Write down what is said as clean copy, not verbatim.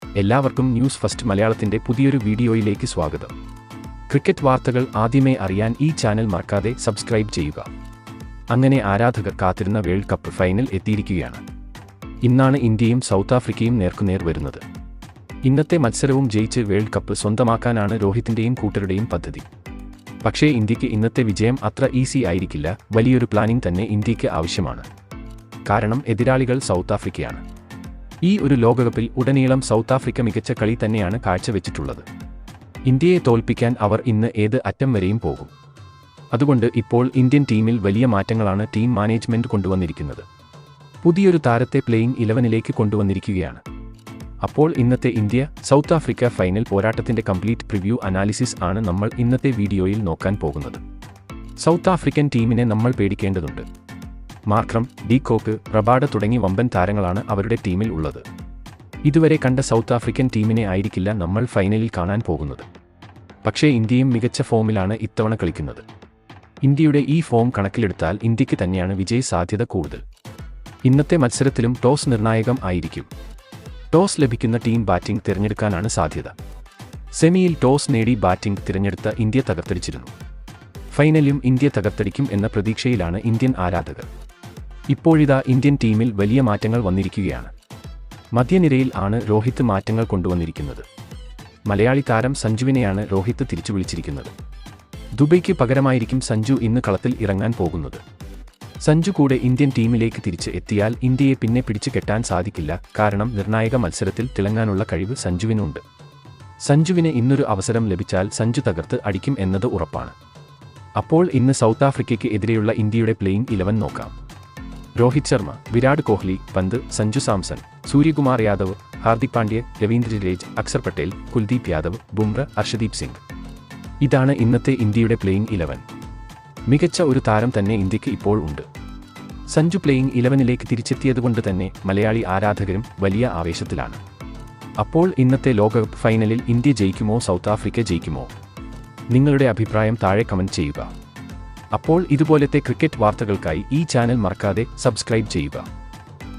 എല്ലാവർക്കും news first മലയാളത്തിന്റെ പുതിയൊരു വീഡിയോയിലേക്ക് സ്വാഗതം. ക്രിക്കറ്റ് വാർത്തകൾ ആദ്യമേ അറിയാൻ ഈ ചാനൽ മറക്കാതെ സബ്സ്ക്രൈബ് ചെയ്യുക. അങ്ങനെ ആരാധകർ കാത്തിരുന്ന വേൾഡ് കപ്പ് ഫൈനൽ എത്തിയിരിക്കുകയാണ്. ഇന്നാണ് ഇന്ത്യയും സൗത്ത് ആഫ്രിക്കയും നേർക്കുനേർ വരുന്നത്. ഇന്നത്തെ മത്സരവും ജയിച്ച് വേൾഡ് കപ്പ് സ്വന്തമാക്കാനാണ് രോഹിത്തിന്റെയും കൂട്ടരുടെയും പദ്ധതി. പക്ഷേ ഇന്ത്യക്ക് ഇന്നത്തെ വിജയം അത്ര ഈസി ആയിരിക്കില്ല. വലിയൊരു പ്ലാനിംഗ് തന്നെ ഇന്ത്യക്ക് ആവശ്യമാണ്. കാരണം എതിരാളികൾ സൗത്ത് ആഫ്രിക്കയാണ്. ഈ ഒരു ലോകകപ്പിൽ ഉടനീളം സൗത്ത് ആഫ്രിക്ക മികച്ച കളി തന്നെയാണ് കാഴ്ചവെച്ചിട്ടുള്ളത്. ഇന്ത്യയെ തോൽപ്പിക്കാൻ അവർ ഇന്ന് ഏത് അറ്റം വരെയും പോകും. അതുകൊണ്ട് ഇപ്പോൾ ഇന്ത്യൻ ടീമിൽ വലിയ മാറ്റങ്ങളാണ് ടീം മാനേജ്മെന്റ് കൊണ്ടുവന്നിരിക്കുന്നത്. പുതിയൊരു താരത്തെ പ്ലേയിങ് 11-ലേക്ക് കൊണ്ടുവന്നിരിക്കുകയാണ്. അപ്പോൾ ഇന്നത്തെ ഇന്ത്യ സൗത്ത് ആഫ്രിക്ക ഫൈനൽ പോരാട്ടത്തിന്റെ കംപ്ലീറ്റ് പ്രിവ്യൂ അനാലിസിസ് ആണ് നമ്മൾ ഇന്നത്തെ വീഡിയോയിൽ നോക്കാൻ പോകുന്നത്. സൗത്ത് ആഫ്രിക്കൻ ടീമിനെ നമ്മൾ പേടിക്കേണ്ടതുണ്ട്. മാർക്രം, ഡി കോക്ക്, റബാഡ തുടങ്ങി വമ്പൻ താരങ്ങളാണ് അവരുടെ ടീമിൽ ഉള്ളത്. ഇതുവരെ കണ്ട സൗത്ത് ആഫ്രിക്കൻ ടീമിനെ ആയിരിക്കില്ല നമ്മൾ ഫൈനലിൽ കാണാൻ പോകുന്നത്. പക്ഷേ ഇന്ത്യയും മികച്ച ഫോമിലാണ് ഇത്തവണ കളിക്കുന്നത്. ഇന്ത്യയുടെ ഈ ഫോം കണക്കിലെടുത്താൽ ഇന്ത്യക്ക് തന്നെയാണ് വിജയ സാധ്യത കൂടുതൽ. ഇന്നത്തെ മത്സരത്തിലും ടോസ് നിർണായകം ആയിരിക്കും. ടോസ് ലഭിക്കുന്ന ടീം ബാറ്റിംഗ് തിരഞ്ഞെടുക്കാനാണ് സാധ്യത. സെമിയിൽ ടോസ് നേടി ബാറ്റിംഗ് തിരഞ്ഞെടുത്ത ഇന്ത്യ തകർത്തടിച്ചിരുന്നു. ഫൈനലും ഇന്ത്യ തകർത്തടിക്കും എന്ന പ്രതീക്ഷയിലാണ് ഇന്ത്യൻ ആരാധകർ. ഇപ്പോഴിതാ ഇന്ത്യൻ ടീമിൽ വലിയ മാറ്റങ്ങൾ വന്നിരിക്കുകയാണ്. മധ്യനിരയിൽ ആണ് രോഹിത് മാറ്റങ്ങൾ കൊണ്ടുവന്നിരിക്കുന്നത്. മലയാളി താരം സഞ്ജുവിനെയാണ് രോഹിത് തിരിച്ചു വിളിച്ചിരിക്കുന്നത്. ദുബൈക്ക് പകരമായിരിക്കും സഞ്ജു ഇന്ന് കളത്തിൽ ഇറങ്ങാൻ പോകുന്നത്. സഞ്ജു കൂടെ ഇന്ത്യൻ ടീമിലേക്ക് തിരിച്ച് എത്തിയാൽ ഇന്ത്യയെ പിന്നെ പിടിച്ചു കെട്ടാൻ സാധിക്കില്ല. കാരണം നിർണായക മത്സരത്തിൽ തിളങ്ങാനുള്ള കഴിവ് സഞ്ജുവിനുണ്ട്. സഞ്ജുവിന് ഇന്നൊരു അവസരം ലഭിച്ചാൽ സഞ്ജു തകർത്ത് അടിക്കും എന്നത് ഉറപ്പാണ്. അപ്പോൾ ഇന്ന് സൗത്ത് ആഫ്രിക്കയ്ക്ക് എതിരെയുള്ള ഇന്ത്യയുടെ പ്ലേയിങ് 11 നോക്കാം. രോഹിത് ശർമ്മ, വിരാട് കോഹ്ലി, പന്ത്, സഞ്ജു സാംസൺ, സൂര്യകുമാർ യാദവ്, ഹാർദിക് പാണ്ഡ്യ, രവീന്ദ്ര ജഡേജ, അക്ഷർ പട്ടേൽ, കുൽദീപ് യാദവ്, ബുംറ, അർഷദീപ് സിംഗ്. ഇതാണ് ഇന്നത്തെ ഇന്ത്യയുടെ പ്ലേയിങ് 11. മികച്ച ഒരു താരം തന്നെ ഇന്ത്യക്ക് ഇപ്പോൾ ഉണ്ട്. സഞ്ജു പ്ലേയിങ് 11-ലേക്ക് തിരിച്ചെത്തിയതുകൊണ്ട് തന്നെ മലയാളി ആരാധകരും വലിയ ആവേശത്തിലാണ്. അപ്പോൾ ഇന്നത്തെ ലോകകപ്പ് ഫൈനലിൽ ഇന്ത്യ ജയിക്കുമോ സൗത്ത് ആഫ്രിക്ക ജയിക്കുമോ? നിങ്ങളുടെ അഭിപ്രായം താഴെ കമന്റ് ചെയ്യുക. അപ്പോൾ ഇതുപോലത്തെ ക്രിക്കറ്റ് വാർത്തകൾക്കായി ഈ ചാനൽ മറക്കാതെ സബ്സ്ക്രൈബ് ചെയ്യുക.